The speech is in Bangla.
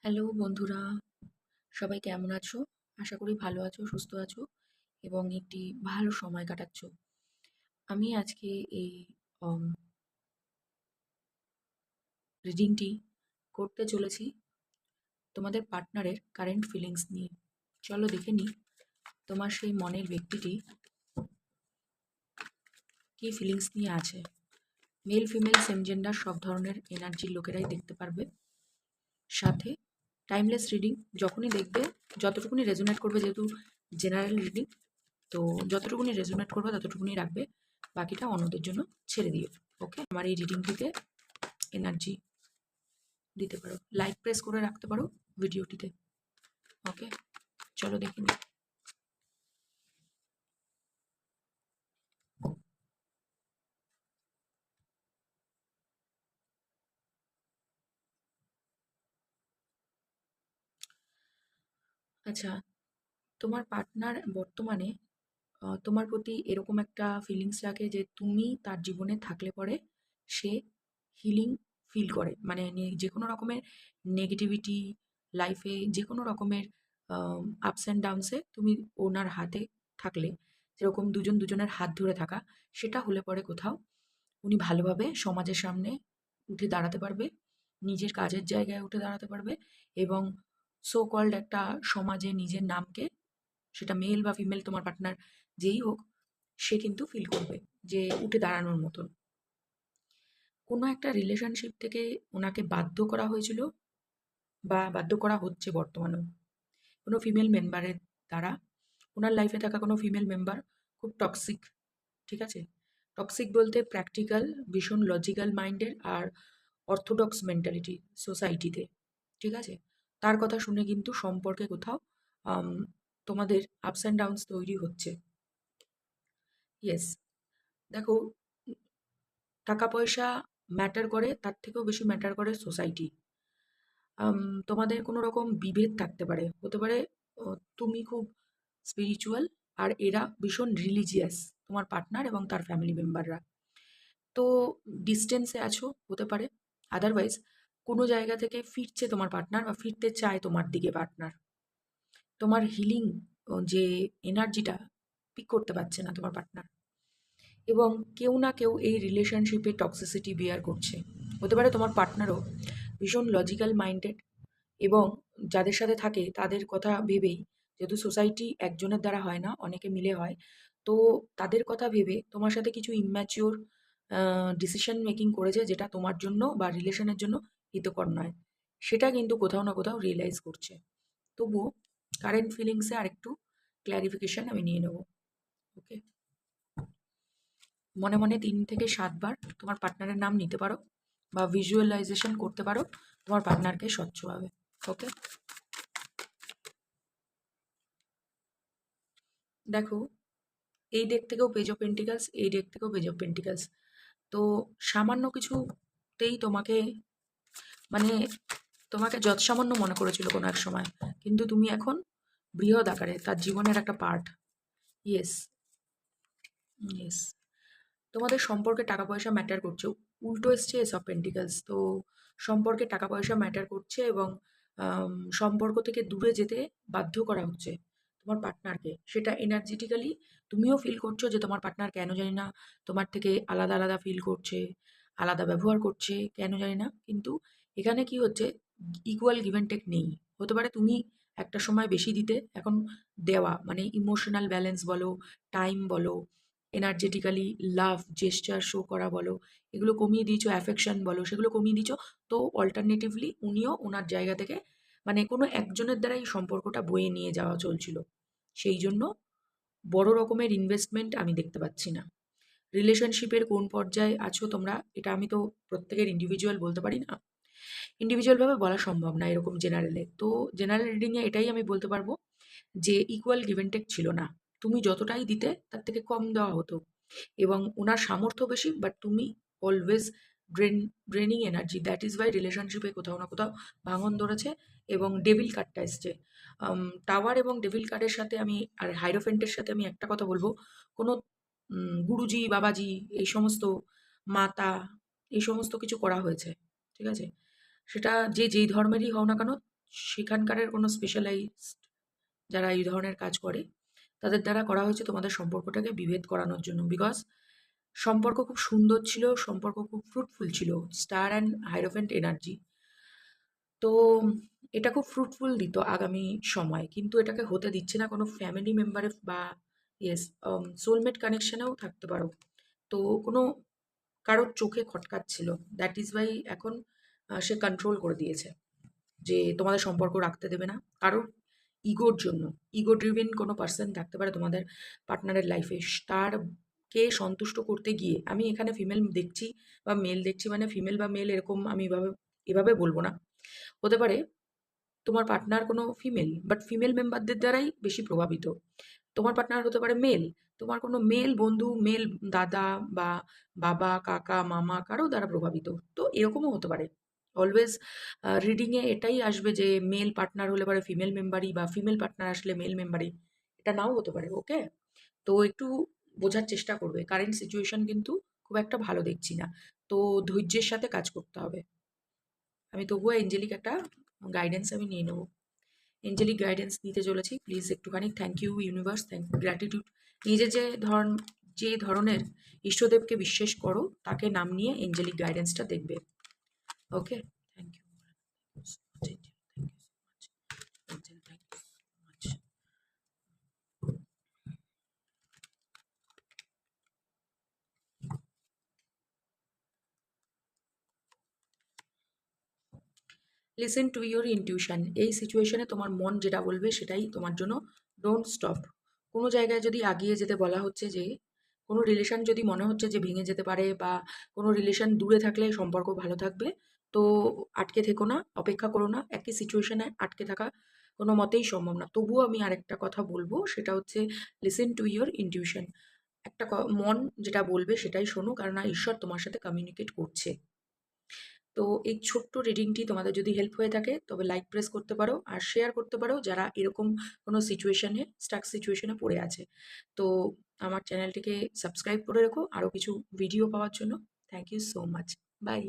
হ্যালো বন্ধুরা, সবাই কেমন আছো? আশা করি ভালো আছো, সুস্থ আছো এবং একটি ভালো সময় কাটাচ্ছ। আমি আজকে এই অম রিডিংটি করতে চলেছি তোমাদের পার্টনারের কারেন্ট ফিলিংস নিয়ে। চলো দেখে নিই তোমার সেই মনের ব্যক্তিটি কী ফিলিংস নিয়ে আছে। মেল, ফিমেল, সেম জেন্ডার সব ধরনের এনার্জির লোকেরাই দেখতে পারবে। সাথে টাইমলেস রিডিং যখনই দেখবে, যতটুকুনি রেজোনেট করবে, যেহেতু জেনারেল রিডিং, তো যতটুকুনি রেজোনেট করবে ততটুকুনি রাখবে, বাকিটা অন্যদের জন্য ছেড়ে দিও। ওকে, আমার এই রিডিংটিতে এনার্জি দিতে পারো, লাইক প্রেস করে রাখতে পারো ভিডিওটিতে। ওকে, চলো দেখে নিই। আচ্ছা, তোমার পার্টনার বর্তমানে তোমার প্রতি এরকম একটা ফিলিংস রাখে যে তুমি তার জীবনে থাকলে পরে সে হিলিং ফিল করে, মানে যে কোনো রকমের নেগেটিভিটি লাইফে, যে কোনো রকমের আপস অ্যান্ড ডাউনসে তুমি ওনার হাতে থাকলে, যেরকম দুজন দুজনের হাত ধরে থাকা, সেটা হলে পরে কোথাও উনি ভালোভাবে সমাজের সামনে উঠে দাঁড়াতে পারবে, নিজের কাজের জায়গায় উঠে দাঁড়াতে পারবে এবং সো কল্ড একটা সমাজে নিজের নামকে, সেটা মেল বা ফিমেল তোমার পার্টনার যেই হোক, সে কিন্তু ফিল করবে যে উঠে দাঁড়ানোর মতন। কোনো একটা রিলেশনশিপ থেকে ওনাকে বাধ্য করা হয়েছিল বা বাধ্য করা হচ্ছে বর্তমানেও কোনো ফিমেল মেম্বারের দ্বারা। ওনার লাইফে থাকা কোনো ফিমেল মেম্বার খুব টক্সিক, ঠিক আছে? টক্সিক বলতে প্র্যাকটিক্যাল, ভীষণ লজিক্যাল মাইন্ডের আর অর্থোডক্স মেন্টালিটি সোসাইটিতে, ঠিক আছে? তার কথা শুনে কিন্তু সম্পর্কে কোথাও আম, তোমাদের আপস অ্যান্ড ডাউনস তৈরি হচ্ছে। ইয়েস, দেখো, টাকা পয়সা ম্যাটার করে, তার থেকেও বেশি ম্যাটার করে সোসাইটি। তোমাদের কোনো রকম বিভেদ থাকতে পারে, হতে পারে তুমি খুব স্পিরিচুয়াল আর এরা ভীষণ রিলিজিয়াস, তোমার পার্টনার এবং তার ফ্যামিলি মেম্বাররা। তো ডিস্টেন্সে আছো, হতে পারে। আদারওয়াইজ কোনো জায়গা থেকে ফিরছে তোমার পার্টনার বা ফিরতে চায় তোমার দিকে পার্টনার। তোমার হিলিং যে এনার্জিটা পিক করতে পারছে না তোমার পার্টনার, এবং কেউ না কেউ এই রিলেশনশিপে টক্সিসিটি বিয়ার করছে। হতে পারে তোমার পার্টনারও ভীষণ লজিক্যাল মাইন্ডেড এবং যাদের সাথে থাকে তাদের কথা ভেবেই, যেহেতু সোসাইটি একজনের দ্বারা হয় না, অনেকে মিলে হয়, তো তাদের কথা ভেবে তোমার সাথে কিছু ইম্যাচিওর ডিসিশন মেকিং করেছে, যেটা তোমার জন্য বা রিলেশনের জন্য হিতকর নয়। সেটা কিন্তু কোথাও না কোথাও রিয়েলাইজ করছে। তবুও কারেন্ট ফিলিংসে আরেকটু ক্ল্যারিফিকেশন আমি নিয়ে নেব। ওকে, মনে মনে 3 থেকে 7 বার তোমার পার্টনারের নাম নিতে পারো বা ভিজুয়ালাইজেশন করতে পারো তোমার পার্টনারকে স্বচ্ছভাবে। ওকে, দেখো, এই ডেক থেকেও পেজ অফ পেন্টিকালস, এই ডেক থেকেও পেজ অফ পেন্টিকালস। তো সামান্য কিছুতেই তোমাকে, মানে তোমাকে যৎসামান্য মনে করেছিল কোনো এক সময়, কিন্তু তুমি এখন বৃহৎ আকারে তার জীবনের একটা পার্ট। ইয়েস, ইয়েস, তোমাদের সম্পর্কে টাকা পয়সা ম্যাটার করছে। উল্টো এসছে এস অফ পেন্টিকালস। তো সম্পর্কে টাকা পয়সা ম্যাটার করছে এবং সম্পর্ক থেকে দূরে যেতে বাধ্য করা হচ্ছে তোমার পার্টনারকে। সেটা এনার্জেটিক্যালি তুমিও ফিল করছো যে তোমার পার্টনার কেন জানি না তোমার থেকে আলাদা আলাদা ফিল করছে, আলাদা ব্যবহার করছে, কেন জানি না। কিন্তু এখানে কি হচ্ছে, ইকুয়াল গিভ অ্যান্ড টেক নেই। হতে পারে তুমি একটা সময় বেশি দিতে, এখন দেওয়া, মানে ইমোশনাল ব্যালেন্স বলো, টাইম বলো, এনার্জেটিক্যালি লাভ জেস্চার শো করা বলো, এগুলো কমিয়ে দিয়েছো, অ্যাফেকশন বলো, সেগুলো কমিয়ে দিয়েছো। তো অল্টারনেটিভলি উনিও ওনার জায়গা থেকে, মানে কোনো একজনের দ্বারাই সম্পর্কটা বয়ে নিয়ে যাওয়া চলছিল, সেই জন্য বড় রকমের ইনভেস্টমেন্ট আমি দেখতে পাচ্ছি না। রিলেশনশিপের কোন পর্যায়ে আছো তোমরা, এটা আমি তো প্রত্যেকের ইন্ডিভিজুয়াল বলতে পারি না, ইন্ডিভিজুয়ালভাবে বলা সম্ভব না এরকম জেনারেলে। তো জেনারেল রিডিংয়ে এটাই আমি বলতে পারবো যে ইকুয়াল গিভ অ্যান্ড টেক ছিল না। তুমি যতটাই দিতে তার থেকে কম দেওয়া হতো এবং ওনার সামর্থ্য বেশি, বাট তুমি always draining energy. That is Y রিলেশনশিপে কোথাও না কোথাও ভাঙন ধরেছে এবং ডেভিল কার্ডটা এসছে। টাওয়ার এবং ডেভিল কার্ডের সাথে আমি, আর হাইরোফেন্টের সাথে আমি একটা কথা বলবো, কোনো গুরুজি বাবাজি এই সমস্ত মাতা এই সমস্ত কিছু করা হয়েছে, ঠিক আছে? সেটা যে যেই ধর্মেরই হও না কেন, সেখানকারের কোনো স্পেশালাইজড যারা এই ধরনের কাজ করে তাদের দ্বারা করা হয়েছে তোমাদের সম্পর্কটাকে বিভেদ করানোর জন্য। বিকজ সম্পর্ক খুব সুন্দর ছিল, সম্পর্ক খুব ফ্রুটফুল ছিল, স্টার অ্যান্ড হাইরোফেন্ট এনার্জি। তো এটা খুব ফ্রুটফুল দিত আগামী সময়, কিন্তু এটাকে হতে দিচ্ছে না কোনো ফ্যামিলি মেম্বারে বা ইয়েস সোলমেট কানেকশনেও থাকতে পারো। তো কোনো কারোর চোখে খটকাচ্ছিল, দ্যাট ইজ ওয়াই এখন সে কন্ট্রোল করে দিয়েছে যে তোমাদের সম্পর্ক রাখতে দেবে না। কারোর ইগোর জন্য, ইগো ড্রিভেন কোনো পার্সন থাকতে পারে তোমাদের পার্টনারের লাইফে, তার কে সন্তুষ্ট করতে গিয়ে, আমি এখানে ফিমেল দেখছি বা মেল দেখছি, মানে ফিমেল বা মেল এরকম আমি এভাবে বলবো না। হতে পারে তোমার পার্টনার কোনো ফিমেল, বাট ফিমেল মেম্বারদের দ্বারাই বেশি প্রভাবিত। তোমার পার্টনার হতে পারে মেল, তোমার কোনো মেল বন্ধু, মেল দাদা বা বাবা, কাকা, মামা কারো দ্বারা প্রভাবিত। তো এরকমও হতে পারে। অলওয়েজ রিডিংয়ে এটাই আসবে যে মেল পার্টনার হলে পারে ফিমেল মেম্বারই, বা ফিমেল পার্টনার আসলে মেল মেম্বারই, এটা নাও হতে পারে। ওকে, তো একটু বোঝার চেষ্টা করবে, কারেন্ট সিচুয়েশন কিন্তু খুব একটা ভালো দেখছি না। তো ধৈর্যের সাথে কাজ করতে হবে। আমি তবুও এঞ্জেলিক একটা গাইডেন্স আমি নিয়ে নেবো, এঞ্জেলিক গাইডেন্স নিতে চলেছি। প্লিজ একটুখানি thank you universe, thank gratitude. নিজে যে ধরনের ইষ্টদেবকে বিশ্বাস করো তাকে নাম নিয়ে এঞ্জেলিক গাইডেন্সটা দেখবে। Okay, thank you so much angel, thank you so much angel, thank you so much. Listen to your intuition. এই সিচুয়েশনে তোমার মন যেটা বলবে সেটাই তোমার জন্য। Don't stop. কোনো জায়গায় যদি আগিয়ে যেতে বলা হচ্ছে, যে কোনো রিলেশন যদি মনে হচ্ছে যে ভেঙে যেতে পারে, বা কোনো রিলেশন দূরে থাকলে সম্পর্ক ভালো থাকবে, তো আটকে থেকো না, অপেক্ষা করো না। একই সিচুয়েশনে আটকে থাকা কোনো মতেই সম্ভব না। তবুও আমি আরেকটা কথা বলবো, সেটা হচ্ছে লিসেন টু ইউর ইনটিউশন। মন যেটা বলবে সেটাই শোনো, কারণ ঈশ্বর তোমার সাথে কমিউনিকেট করছে। তো এই ছোট্ট রিডিংটি তোমাদের যদি হেল্প হয়ে থাকে তবে লাইক প্রেস করতে পারো আর শেয়ার করতে পারো যারা এরকম কোনো সিচুয়েশনে, স্টাক সিচুয়েশনে পড়ে আছে। তো আমার চ্যানেলটিকে সাবস্ক্রাইব করে রেখো আরও কিছু ভিডিও পাওয়ার জন্য। Thank you so much. By.